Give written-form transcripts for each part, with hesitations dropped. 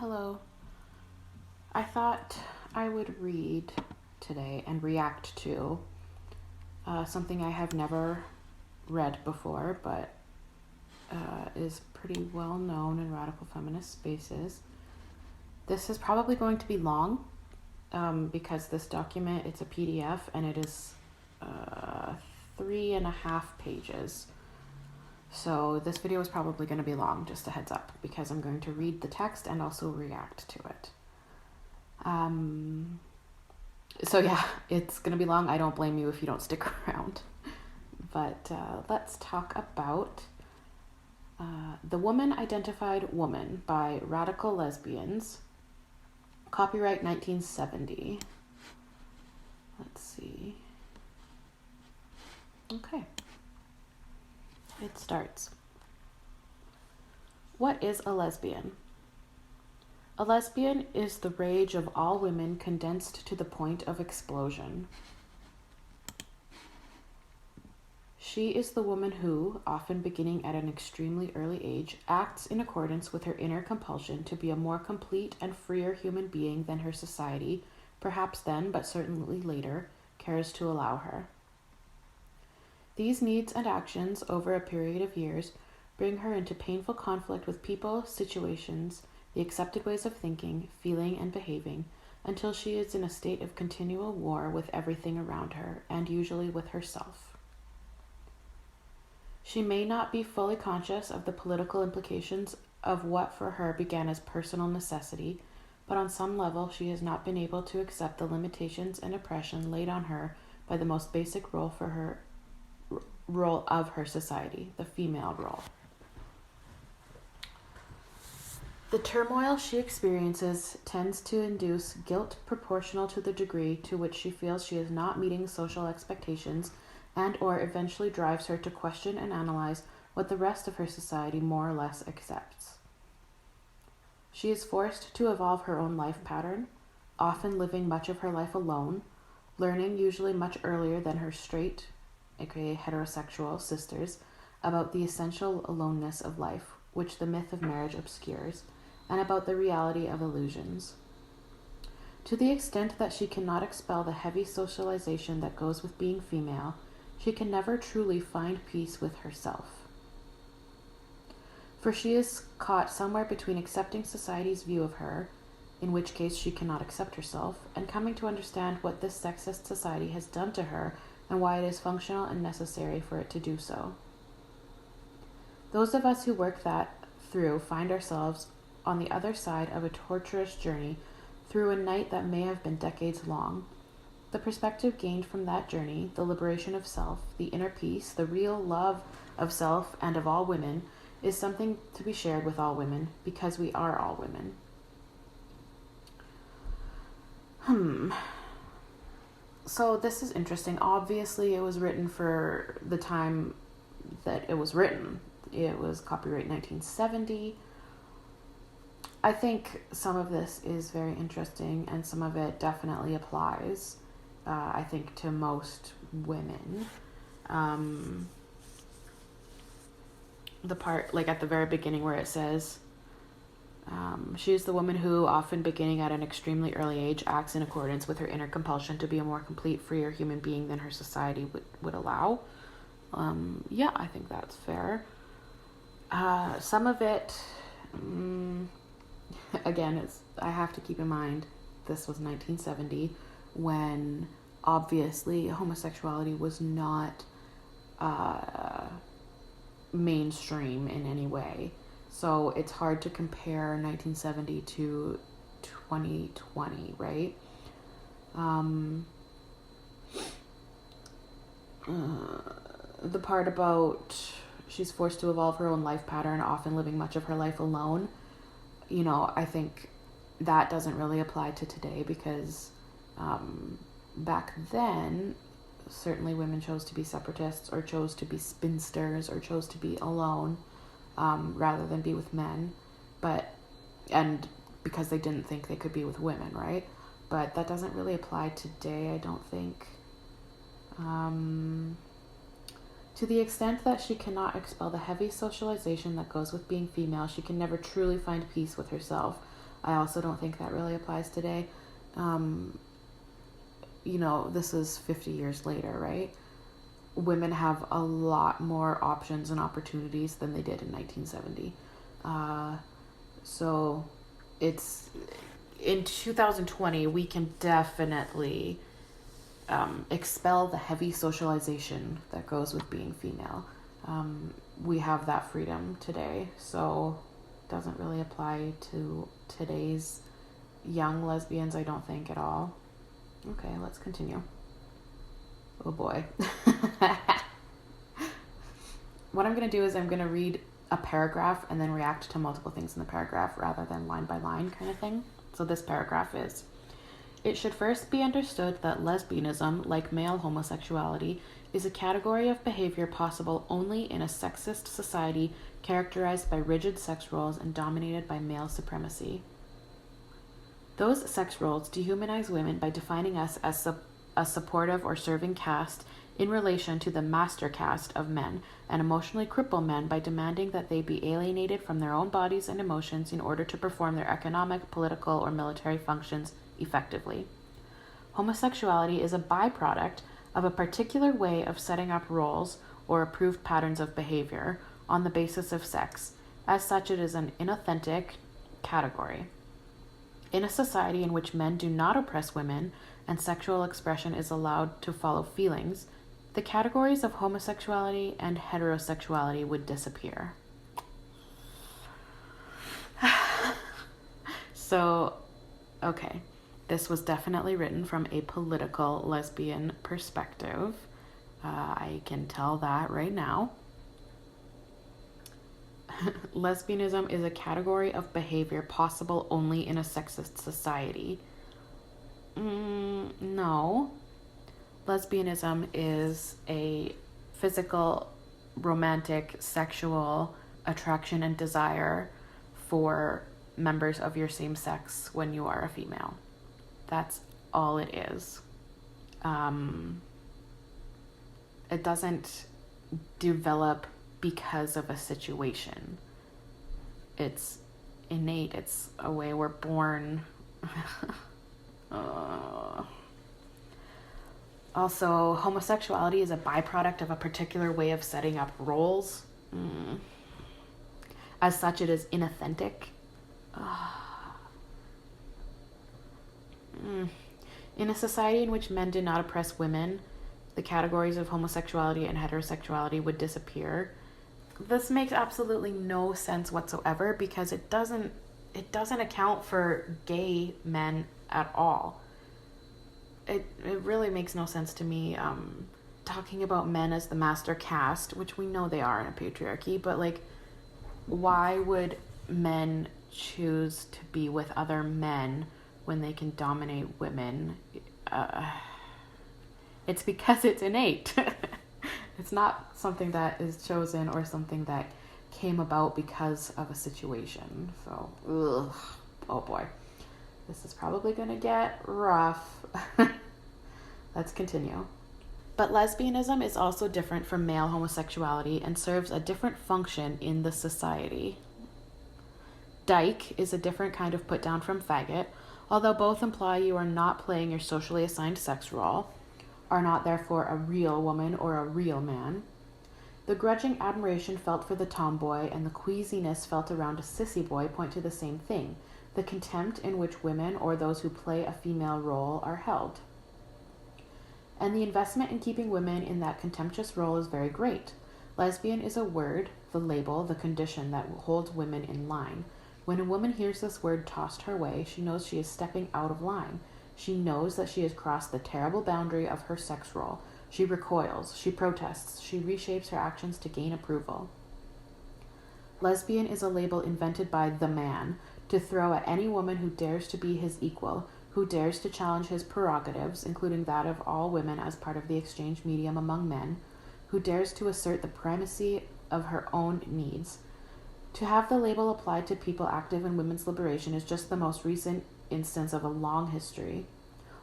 Hello. I thought I would read today and react to something I have never read before, but is pretty well known in radical feminist spaces. This is probably going to be long because this document, it's a PDF and it is 3.5 pages. So this video is probably going to be long, just a heads up, because I'm going to read the text and also react to it. So yeah, it's going to be long. I don't blame you if you don't stick around. But let's talk about The Woman Identified Woman by Radical Lesbians. Copyright 1970. Let's see. Okay. It starts. What is a lesbian? A lesbian is the rage of all women condensed to the point of explosion. She is the woman who, often beginning at an extremely early age, acts in accordance with her inner compulsion to be a more complete and freer human being than her society, perhaps then, but certainly later, cares to allow her. These needs and actions, over a period of years, bring her into painful conflict with people, situations, the accepted ways of thinking, feeling, and behaving, until she is in a state of continual war with everything around her, and usually with herself. She may not be fully conscious of the political implications of what for her began as personal necessity, but on some level she has not been able to accept the limitations and oppression laid on her by the most basic role of her society, the female role. The turmoil she experiences tends to induce guilt proportional to the degree to which she feels she is not meeting social expectations, and or eventually drives her to question and analyze what the rest of her society more or less accepts. She is forced to evolve her own life pattern, often living much of her life alone, learning usually much earlier than her straight, aka heterosexual, sisters about the essential aloneness of life, which the myth of marriage obscures, and about the reality of illusions. To the extent that she cannot expel the heavy socialization that goes with being female, she can never truly find peace with herself. For she is caught somewhere between accepting society's view of her, in which case she cannot accept herself, and coming to understand what this sexist society has done to her and why it is functional and necessary for it to do so. Those of us who work that through find ourselves on the other side of a torturous journey through a night that may have been decades long. The perspective gained from that journey, the liberation of self, the inner peace, the real love of self and of all women, is something to be shared with all women, because we are all women. So this is interesting. Obviously, it was written for the time that it was written. It was copyright 1970. I think some of this is very interesting, and some of it definitely applies, I think, to most women. The part, like at the very beginning where it says, she is the woman who, often beginning at an extremely early age, acts in accordance with her inner compulsion to be a more complete, freer human being than her society would allow. Yeah, I think that's fair. Some of it, again, I have to keep in mind, this was 1970, when obviously homosexuality was not mainstream in any way. So it's hard to compare 1970 to 2020, right? The part about she's forced to evolve her own life pattern, often living much of her life alone, I think that doesn't really apply to today, because back then, certainly women chose to be separatists, or chose to be spinsters, or chose to be alone, rather than be with men, and because they didn't think they could be with women, right? But that doesn't really apply today, I don't think. To the extent that she cannot expel the heavy socialization that goes with being female, she can never truly find peace with herself, I also don't think that really applies today. This is 50 years later, right? Women have a lot more options and opportunities than they did in 1970. So it's in 2020, we can definitely expel the heavy socialization that goes with being female. We have that freedom today, so it doesn't really apply to today's young lesbians, I don't think, at all. Okay, let's continue. Oh boy. What I'm going to do is I'm going to read a paragraph and then react to multiple things in the paragraph rather than line by line kind of thing. So this paragraph is: it should first be understood that lesbianism, like male homosexuality, is a category of behavior possible only in a sexist society characterized by rigid sex roles and dominated by male supremacy. Those sex roles dehumanize women by defining us as a supportive or serving caste in relation to the master caste of men, and emotionally cripple men by demanding that they be alienated from their own bodies and emotions in order to perform their economic, political, or military functions effectively. Homosexuality is a byproduct of a particular way of setting up roles or approved patterns of behavior on the basis of sex. As such, it is an inauthentic category. In a society in which men do not oppress women and sexual expression is allowed to follow feelings, the categories of homosexuality and heterosexuality would disappear. So, okay, this was definitely written from a political lesbian perspective. I can tell that right now. Lesbianism is a category of behavior possible only in a sexist society. No. Lesbianism is a physical, romantic, sexual attraction and desire for members of your same sex when you are a female. That's all it is. It doesn't develop because of a situation. It's innate. It's a way we're born. Also, homosexuality is a byproduct of a particular way of setting up roles. As such, it is inauthentic. In a society in which men did not oppress women, the categories of homosexuality and heterosexuality would disappear. This makes absolutely no sense whatsoever because it doesn't account for gay men at all. It really makes no sense to me. Talking about men as the master caste, which we know they are in a patriarchy, but like, why would men choose to be with other men when they can dominate women? It's because it's innate. It's not something that is chosen or something that came about because of a situation. So, oh boy. This is probably going to get rough. Let's continue. But lesbianism is also different from male homosexuality and serves a different function in the society. Dyke is a different kind of put down from faggot, although both imply you are not playing your socially assigned sex role, are not therefore a real woman or a real man. The grudging admiration felt for the tomboy and the queasiness felt around a sissy boy point to the same thing, the contempt in which women or those who play a female role are held. And the investment in keeping women in that contemptuous role is very great. Lesbian is a word, the label, the condition that holds women in line. When a woman hears this word tossed her way, she knows she is stepping out of line. She knows that she has crossed the terrible boundary of her sex role. She recoils, she protests, she reshapes her actions to gain approval. Lesbian is a label invented by the man to throw at any woman who dares to be his equal, who dares to challenge his prerogatives, including that of all women as part of the exchange medium among men, who dares to assert the primacy of her own needs. To have the label applied to people active in women's liberation is just the most recent instance of a long history.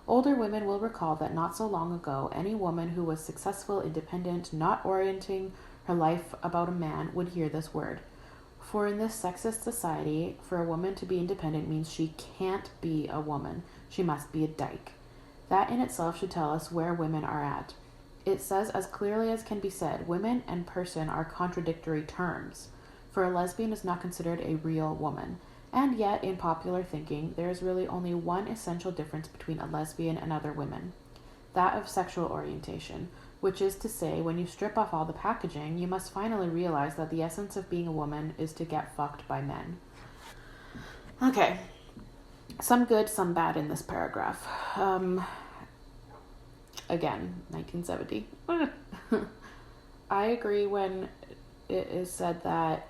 Older women will recall that not so long ago, any woman who was successful, independent, not orienting her life about a man would hear this word. For in this sexist society, for a woman to be independent means she can't be a woman. She must be a dyke. That in itself should tell us where women are at. It says as clearly as can be said, women and person are contradictory terms, for a lesbian is not considered a real woman. And yet, in popular thinking, there is really only one essential difference between a lesbian and other women, that of sexual orientation, which is to say, when you strip off all the packaging, you must finally realize that the essence of being a woman is to get fucked by men. Okay, some good, some bad in this paragraph. Again, 1970. I agree when it is said that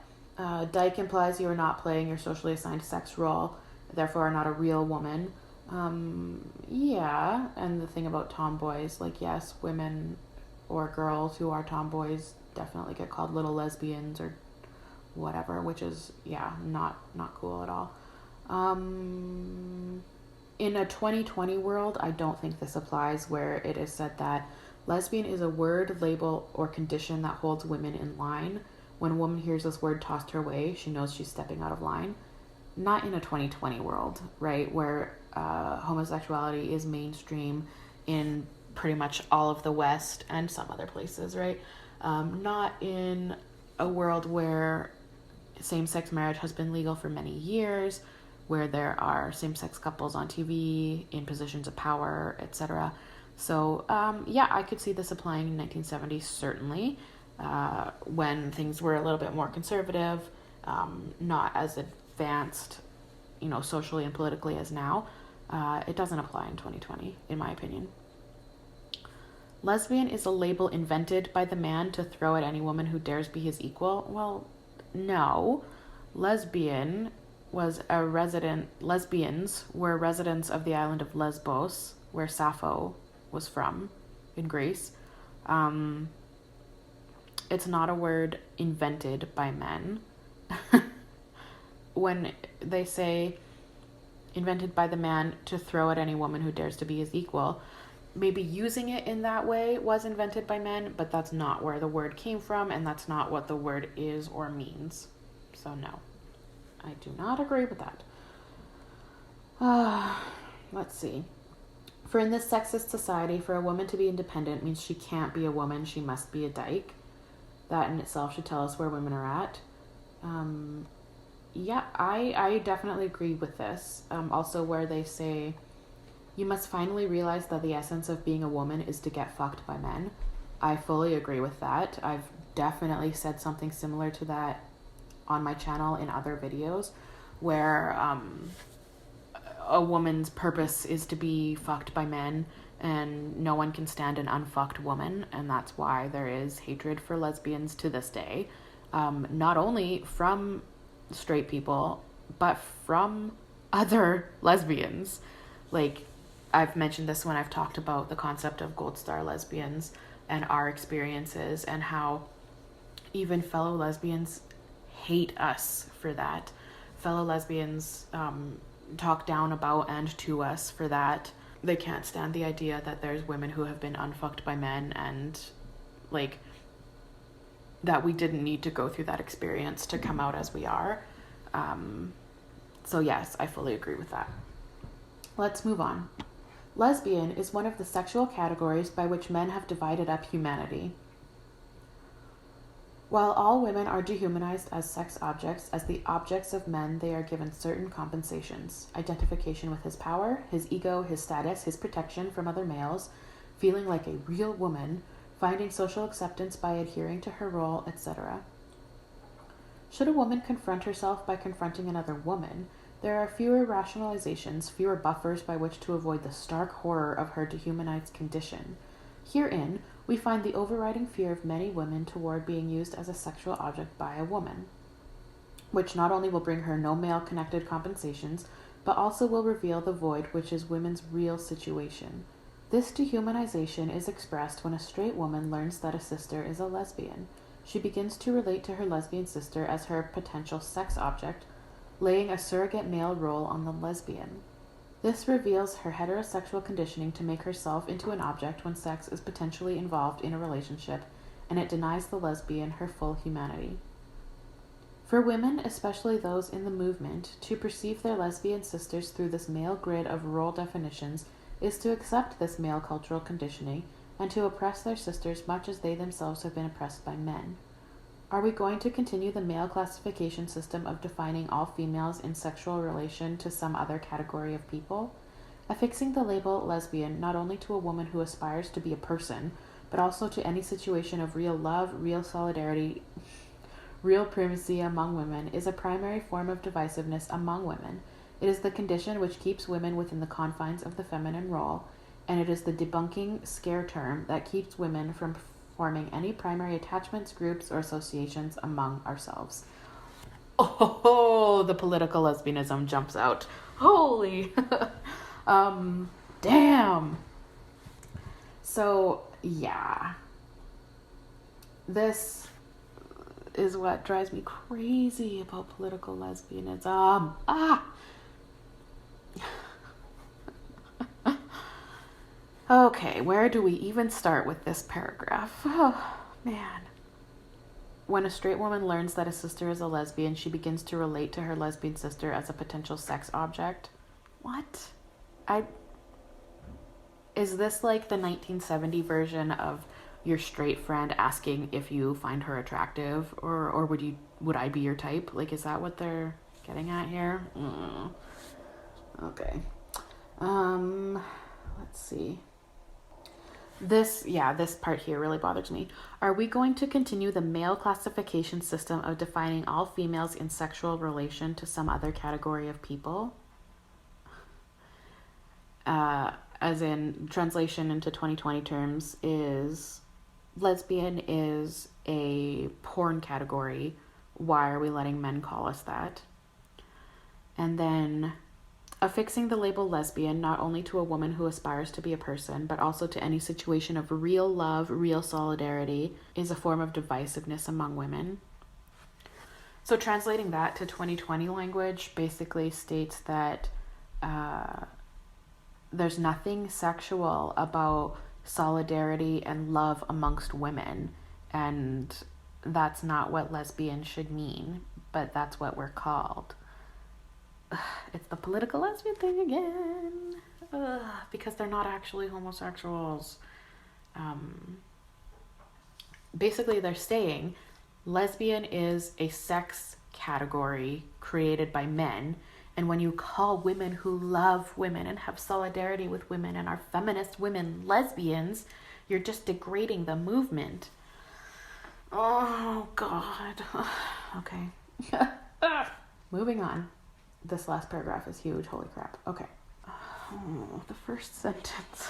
dyke implies you are not playing your socially assigned sex role, therefore are not a real woman. Yeah, and the thing about tomboys, like, yes, women or girls who are tomboys definitely get called little lesbians or whatever, which is, yeah, not cool at all. In a 2020 world, I don't think this applies, where it is said that lesbian is a word, label, or condition that holds women in line. When a woman hears this word tossed her way, she knows she's stepping out of line. Not in a 2020 world, right, where homosexuality is mainstream in pretty much all of the West and some other places, right? Not in a world where same-sex marriage has been legal for many years, where there are same-sex couples on TV in positions of power, etc. So, yeah, I could see this applying in 1970, certainly, when things were a little bit more conservative, not as advanced, socially and politically as now. It doesn't apply in 2020, in my opinion. Lesbian is a label invented by the man to throw at any woman who dares be his equal. Well, no. Lesbians were residents of the island of Lesbos, where Sappho was from, in Greece. It's not a word invented by men. When they say invented by the man to throw at any woman who dares to be his equal, maybe using it in that way was invented by men, but that's not where the word came from, and that's not what the word is or means. So no, I do not agree with that. Let's see. For in this sexist society, for a woman to be independent means she can't be a woman, she must be a dyke. That in itself should tell us where women are at. Yeah, I definitely agree with this. Also where they say, you must finally realize that the essence of being a woman is to get fucked by men. I fully agree with that. I've definitely said something similar to that on my channel in other videos, where a woman's purpose is to be fucked by men, and no one can stand an unfucked woman, and that's why there is hatred for lesbians to this day. Not only from straight people, but from other lesbians. Like, I've mentioned this when I've talked about the concept of gold star lesbians and our experiences, and how even fellow lesbians hate us for that. Fellow lesbians talk down about and to us for that. They can't stand the idea that there's women who have been unfucked by men, and like that we didn't need to go through that experience to come out as we are. So yes, I fully agree with that. Let's move on. Lesbian is one of the sexual categories by which men have divided up humanity. While all women are dehumanized as sex objects, as the objects of men, they are given certain compensations: identification with his power, his ego, his status, his protection from other males, feeling like a real woman, finding social acceptance by adhering to her role, etc. Should a woman confront herself by confronting another woman, there are fewer rationalizations, fewer buffers by which to avoid the stark horror of her dehumanized condition. Herein, we find the overriding fear of many women toward being used as a sexual object by a woman, which not only will bring her no male-connected compensations, but also will reveal the void which is women's real situation. This dehumanization is expressed when a straight woman learns that a sister is a lesbian. She begins to relate to her lesbian sister as her potential sex object, laying a surrogate male role on the lesbian. This reveals her heterosexual conditioning to make herself into an object when sex is potentially involved in a relationship, and it denies the lesbian her full humanity. For women, especially those in the movement, to perceive their lesbian sisters through this male grid of role definitions is to accept this male cultural conditioning and to oppress their sisters much as they themselves have been oppressed by men. Are we going to continue the male classification system of defining all females in sexual relation to some other category of people? Affixing the label lesbian not only to a woman who aspires to be a person, but also to any situation of real love, real solidarity, real primacy among women, is a primary form of divisiveness among women. It is the condition which keeps women within the confines of the feminine role, and it is the debunking scare term that keeps women from forming any primary attachments, groups, or associations among ourselves. Oh, the political lesbianism jumps out. Holy! Damn! So, yeah. This is what drives me crazy about political lesbianism. Okay, where do we even start with this paragraph? Oh, man. When a straight woman learns that a sister is a lesbian, she begins to relate to her lesbian sister as a potential sex object. What? Is this like the 1970 version of your straight friend asking if you find her attractive, or would I be your type? Like, is that what they're getting at here? Okay. Let's see. This part here really bothers me. Are we going to continue the male classification system of defining all females in sexual relation to some other category of people? As in, translation into 2020 terms is, lesbian is a porn category. Why are we letting men call us that? And then, affixing the label lesbian not only to a woman who aspires to be a person, but also to any situation of real love, real solidarity, is a form of divisiveness among women. So translating that to 2020 language basically states that there's nothing sexual about solidarity and love amongst women, and that's not what lesbian should mean, but that's what we're called. It's the political lesbian thing again. Because they're not actually homosexuals. Basically, they're saying lesbian is a sex category created by men, and when you call women who love women and have solidarity with women and are feminist women lesbians, you're just degrading the movement. Oh, God. Okay. Moving on. This last paragraph is huge. Holy crap. Okay. The first sentence.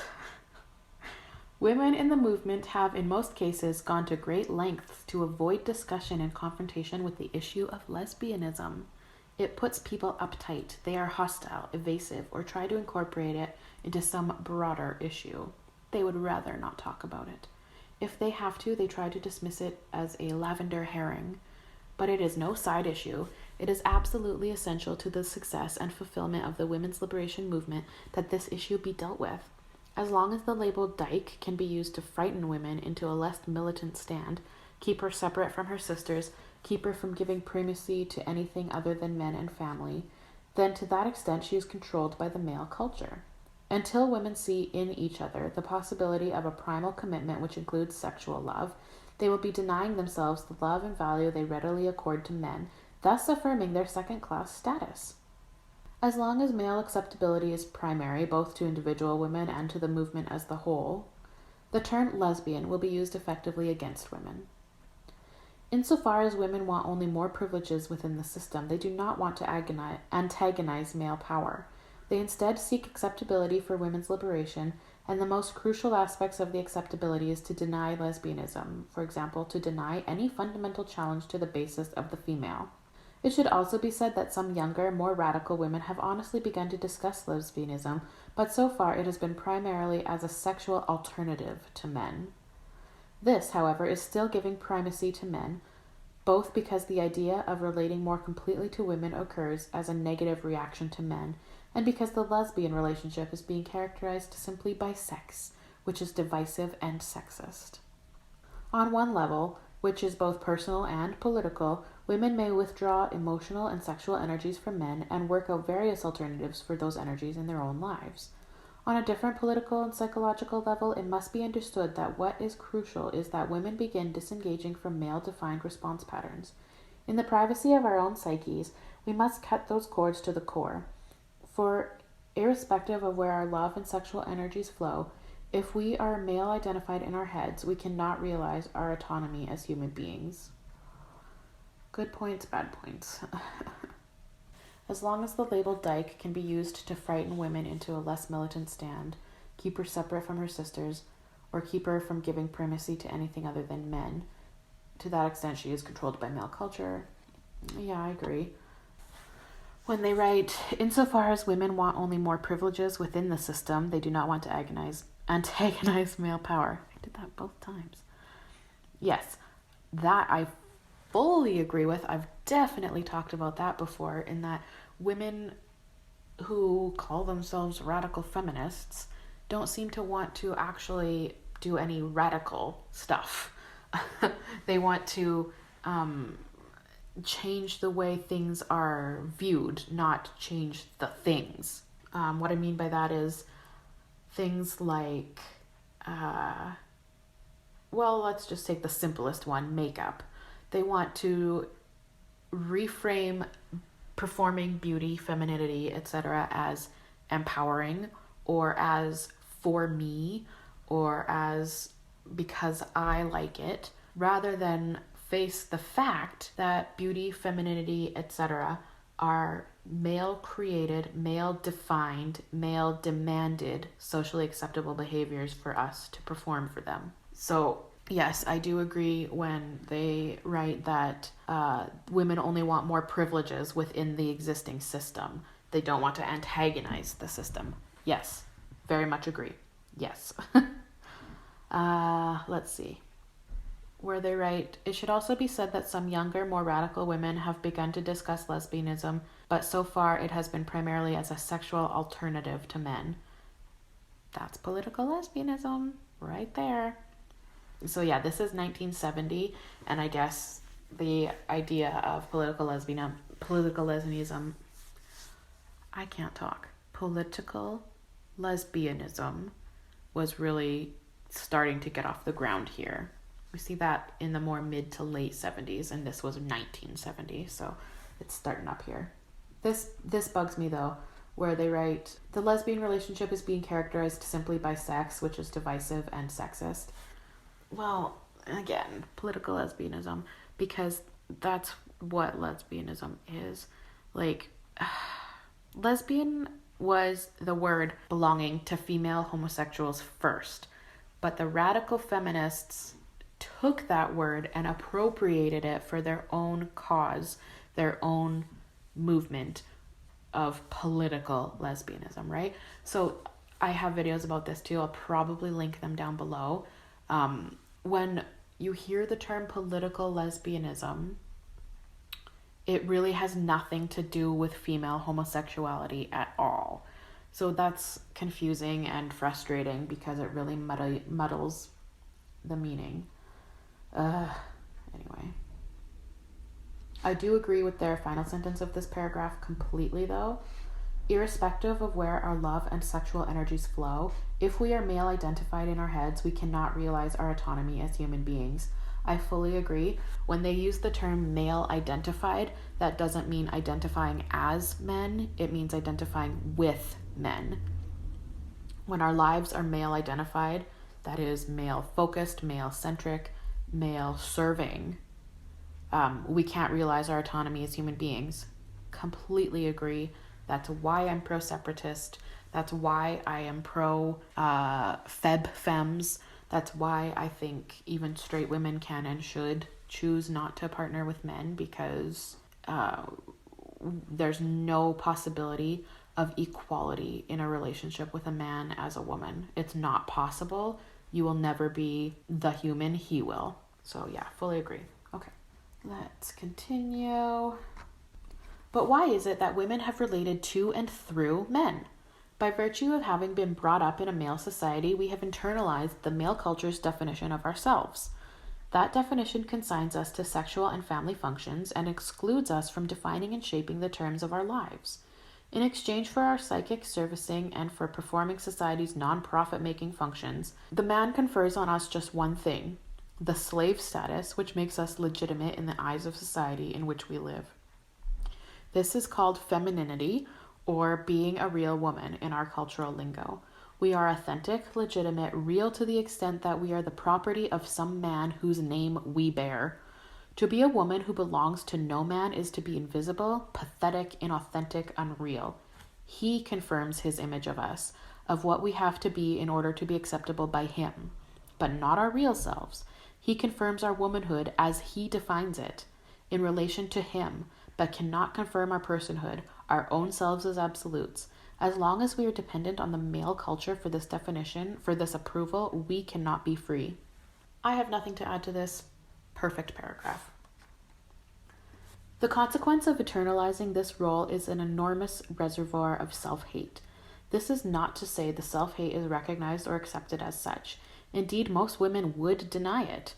Women in the movement have, in most cases, gone to great lengths to avoid discussion and confrontation with the issue of lesbianism. It puts people uptight. They are hostile, evasive, or try to incorporate it into some broader issue. They would rather not talk about it. If they have to, they try to dismiss it as a lavender herring. But it is no side issue. It is absolutely essential to the success and fulfillment of the women's liberation movement that this issue be dealt with. As long as the label dyke can be used to frighten women into a less militant stand, keep her separate from her sisters, keep her from giving primacy to anything other than men and family, then to that extent she is controlled by the male culture. Until women see in each other the possibility of a primal commitment which includes sexual love, they will be denying themselves the love and value they readily accord to men, thus affirming their second-class status. As long as male acceptability is primary, both to individual women and to the movement as the whole, the term lesbian will be used effectively against women. Insofar as women want only more privileges within the system, they do not want to antagonize male power. They instead seek acceptability for women's liberation, and the most crucial aspects of the acceptability is to deny lesbianism, for example, to deny any fundamental challenge to the basis of the female. It should also be said that some younger, more radical women have honestly begun to discuss lesbianism, but so far it has been primarily as a sexual alternative to men. This, however, is still giving primacy to men, both because the idea of relating more completely to women occurs as a negative reaction to men, and because the lesbian relationship is being characterized simply by sex, which is divisive and sexist. On one level, which is both personal and political, Women may withdraw emotional and sexual energies from men and work out various alternatives for those energies in their own lives. On a different political and psychological level, it must be understood that what is crucial is that women begin disengaging from male-defined response patterns. In the privacy of our own psyches, we must cut those cords to the core. For irrespective of where our love and sexual energies flow, if we are male-identified in our heads, we cannot realize our autonomy as human beings. Good points, bad points. As long as the label dyke can be used to frighten women into a less militant stand, keep her separate from her sisters, or keep her from giving primacy to anything other than men, to that extent she is controlled by male culture. Yeah, I agree. When they write, insofar as women want only more privileges within the system, they do not want to antagonize male power. I did that both times. Yes, that I fully agree with. I've definitely talked about that before, in that women who call themselves radical feminists don't seem to want to actually do any radical stuff. They want to change the way things are viewed, not change the things. What I mean by that is things like, let's just take the simplest one, makeup. They want to reframe performing beauty, femininity, etc. as empowering, or as for me, or as because I like it, rather than face the fact that beauty, femininity, etc. are male-created, male-defined, male-demanded, socially acceptable behaviors for us to perform for them. So yes, I do agree when they write that women only want more privileges within the existing system. They don't want to antagonize the system. Yes, very much agree. Yes. Let's see. Where they write, it should also be said that some younger, more radical women have begun to discuss lesbianism, but so far it has been primarily as a sexual alternative to men. That's political lesbianism right there. So yeah, this is 1970, and I guess the idea of political lesbianism, I can't talk. Political lesbianism was really starting to get off the ground here. We see that in the more mid to late 70s, and this was 1970, so it's starting up here. This bugs me though, where they write, the lesbian relationship is being characterized simply by sex, which is divisive and sexist. Well, again, political lesbianism, because that's what lesbianism is. Like, lesbian was the word belonging to female homosexuals first, but the radical feminists took that word and appropriated it for their own cause, their own movement of political lesbianism, right? So I have videos about this too. I'll probably link them down below. When you hear the term political lesbianism, it really has nothing to do with female homosexuality at all. So that's confusing and frustrating because it really muddles the meaning. Anyway. I do agree with their final sentence of this paragraph completely though. Irrespective of where our love and sexual energies flow, if we are male identified in our heads, we cannot realize our autonomy as human beings. I fully agree. When they use the term male identified, that doesn't mean identifying as men, it means identifying with men. When our lives are male identified, that is male focused, male centric, male serving, we can't realize our autonomy as human beings. Completely agree. That's why I'm pro-separatist. That's why I am pro-femmes. That's why I think even straight women can and should choose not to partner with men, because there's no possibility of equality in a relationship with a man as a woman. It's not possible. You will never be the human, he will. So yeah, fully agree. Okay, let's continue. But why is it that women have related to and through men? By virtue of having been brought up in a male society, we have internalized the male culture's definition of ourselves. That definition consigns us to sexual and family functions and excludes us from defining and shaping the terms of our lives. In exchange for our psychic servicing and for performing society's non-profit-making functions, the man confers on us just one thing: the slave status, which makes us legitimate in the eyes of society in which we live. This is called femininity, or being a real woman in our cultural lingo. We are authentic, legitimate, real to the extent that we are the property of some man whose name we bear. To be a woman who belongs to no man is to be invisible, pathetic, inauthentic, unreal. He confirms his image of us, of what we have to be in order to be acceptable by him, but not our real selves. He confirms our womanhood as he defines it, in relation to him, but cannot confirm our personhood, our own selves as absolutes. As long as we are dependent on the male culture for this definition, for this approval, we cannot be free. I have nothing to add to this. Perfect paragraph. The consequence of eternalizing this role is an enormous reservoir of self-hate. This is not to say the self-hate is recognized or accepted as such. Indeed, most women would deny it.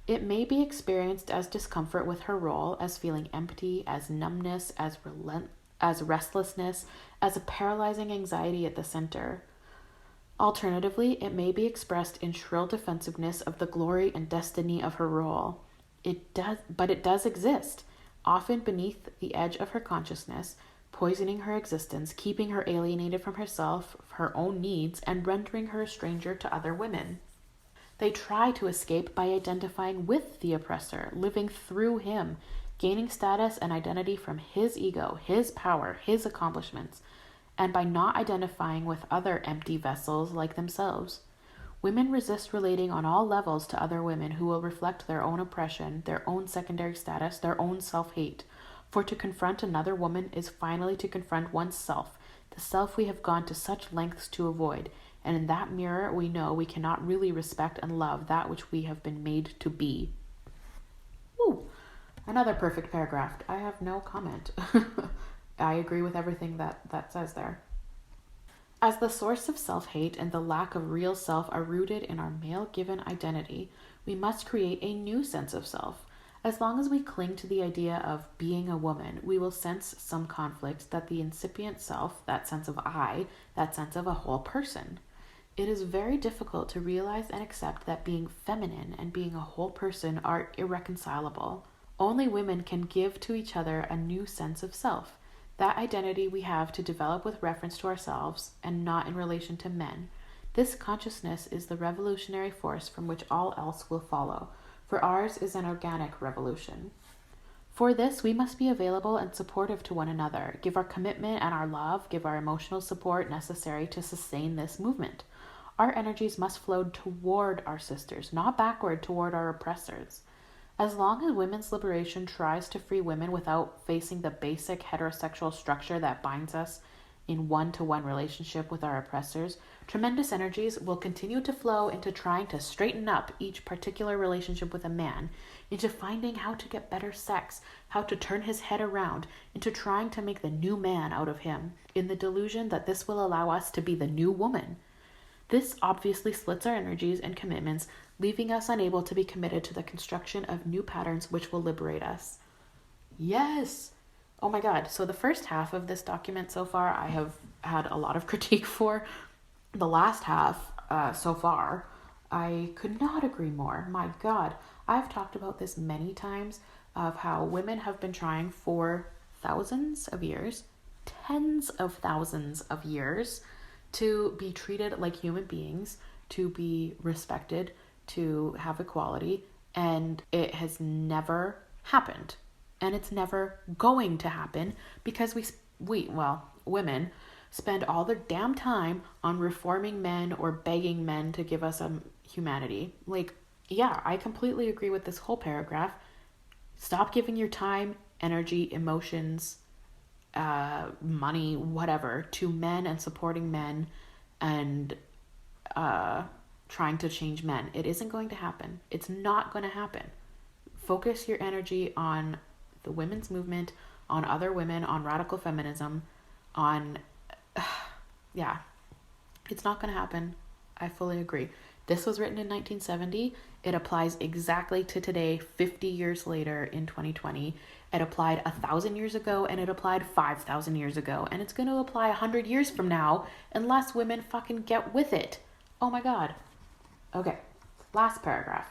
It may be experienced as discomfort with her role, as feeling empty, as numbness, as restlessness, as a paralyzing anxiety at the center. Alternatively, it may be expressed in shrill defensiveness of the glory and destiny of her role. It does exist, often beneath the edge of her consciousness, poisoning her existence, keeping her alienated from herself, her own needs, and rendering her a stranger to other women. They try to escape by identifying with the oppressor, living through him, gaining status and identity from his ego, his power, his accomplishments, and by not identifying with other empty vessels like themselves. Women resist relating on all levels to other women who will reflect their own oppression, their own secondary status, their own self-hate. For to confront another woman is finally to confront oneself, the self we have gone to such lengths to avoid, and in that mirror we know we cannot really respect and love that which we have been made to be. Woo! Another perfect paragraph. I have no comment. I agree with everything that says there. As the source of self-hate and the lack of real self are rooted in our male-given identity, we must create a new sense of self. As long as we cling to the idea of being a woman, we will sense some conflict that the incipient self, that sense of I, that sense of a whole person. It is very difficult to realize and accept that being feminine and being a whole person are irreconcilable. Only women can give to each other a new sense of self, that identity we have to develop with reference to ourselves and not in relation to men. This consciousness is the revolutionary force from which all else will follow, for ours is an organic revolution. For this, we must be available and supportive to one another, give our commitment and our love, give our emotional support necessary to sustain this movement. Our energies must flow toward our sisters, not backward toward our oppressors. As long as women's liberation tries to free women without facing the basic heterosexual structure that binds us in one-to-one relationship with our oppressors, tremendous energies will continue to flow into trying to straighten up each particular relationship with a man, into finding how to get better sex, how to turn his head around, into trying to make the new man out of him, in the delusion that this will allow us to be the new woman. This obviously splits our energies and commitments, leaving us unable to be committed to the construction of new patterns which will liberate us. Yes! Oh my God. So the first half of this document so far, I have had a lot of critique for. The last half so far, I could not agree more. My God. I've talked about this many times of how women have been trying for thousands of years, tens of thousands of years, to be treated like human beings, to be respected, to have equality, and it has never happened. And it's never going to happen because women spend all their damn time on reforming men or begging men to give us humanity. Like, yeah, I completely agree with this whole paragraph. Stop giving your time, energy, emotions, money, whatever, to men and supporting men and trying to change men. It isn't going to happen. It's not going to happen. Focus your energy on the women's movement, on other women, on radical feminism, on, it's not going to happen. I fully agree. This was written in 1970. It applies exactly to today, 50 years later in 2020. It applied 1,000 years ago, and it applied 5,000 years ago. And it's going to apply 100 years from now unless women fucking get with it. Oh my God. Okay, last paragraph.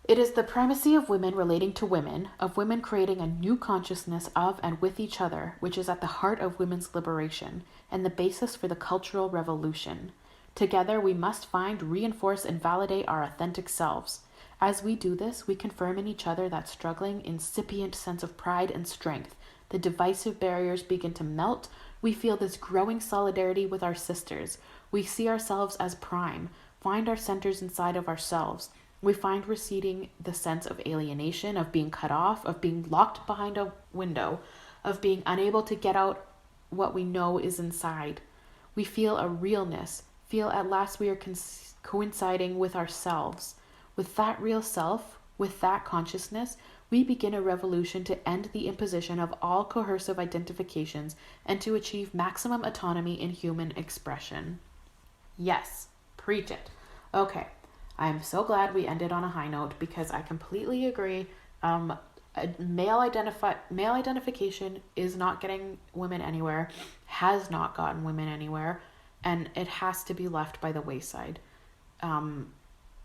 It is the primacy of women relating to women, of women creating a new consciousness of and with each other, which is at the heart of women's liberation and the basis for the cultural revolution. Together, we must find, reinforce, and validate our authentic selves. As we do this, we confirm in each other that struggling, incipient sense of pride and strength. The divisive barriers begin to melt. We feel this growing solidarity with our sisters. We see ourselves as prime, find our centers inside of ourselves. We find receding the sense of alienation, of being cut off, of being locked behind a window, of being unable to get out what we know is inside. We feel a realness, feel at last we are coinciding with ourselves. With that real self, with that consciousness, we begin a revolution to end the imposition of all coercive identifications and to achieve maximum autonomy in human expression. Yes, preach it. Okay. I'm so glad we ended on a high note because I completely agree. Male identification is not getting women anywhere, has not gotten women anywhere, and it has to be left by the wayside.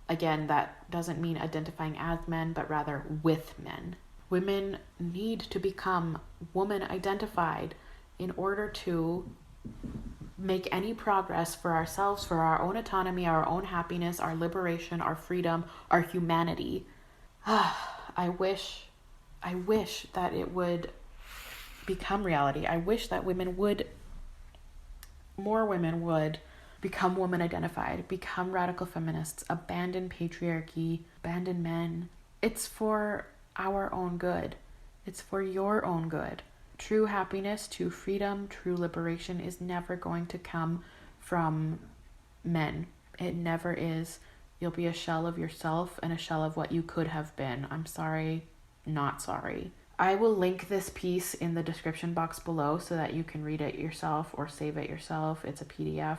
Again, that doesn't mean identifying as men, but rather with men. Women need to become woman identified in order to make any progress for ourselves, for our own autonomy, our own happiness, our liberation, our freedom, our humanity. I wish that it would become reality. I wish that more women would become woman identified, become radical feminists, abandon patriarchy, abandon men. It's for our own good. It's for your own good. True happiness, true freedom, true liberation is never going to come from men. It never is. You'll be a shell of yourself and a shell of what you could have been. I'm sorry, not sorry. I will link this piece in the description box below so that you can read it yourself or save it yourself. It's a PDF.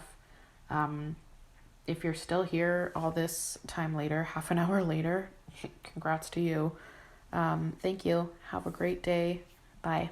If you're still here all this time later, half an hour later, congrats to you. Thank you. Have a great day. Bye.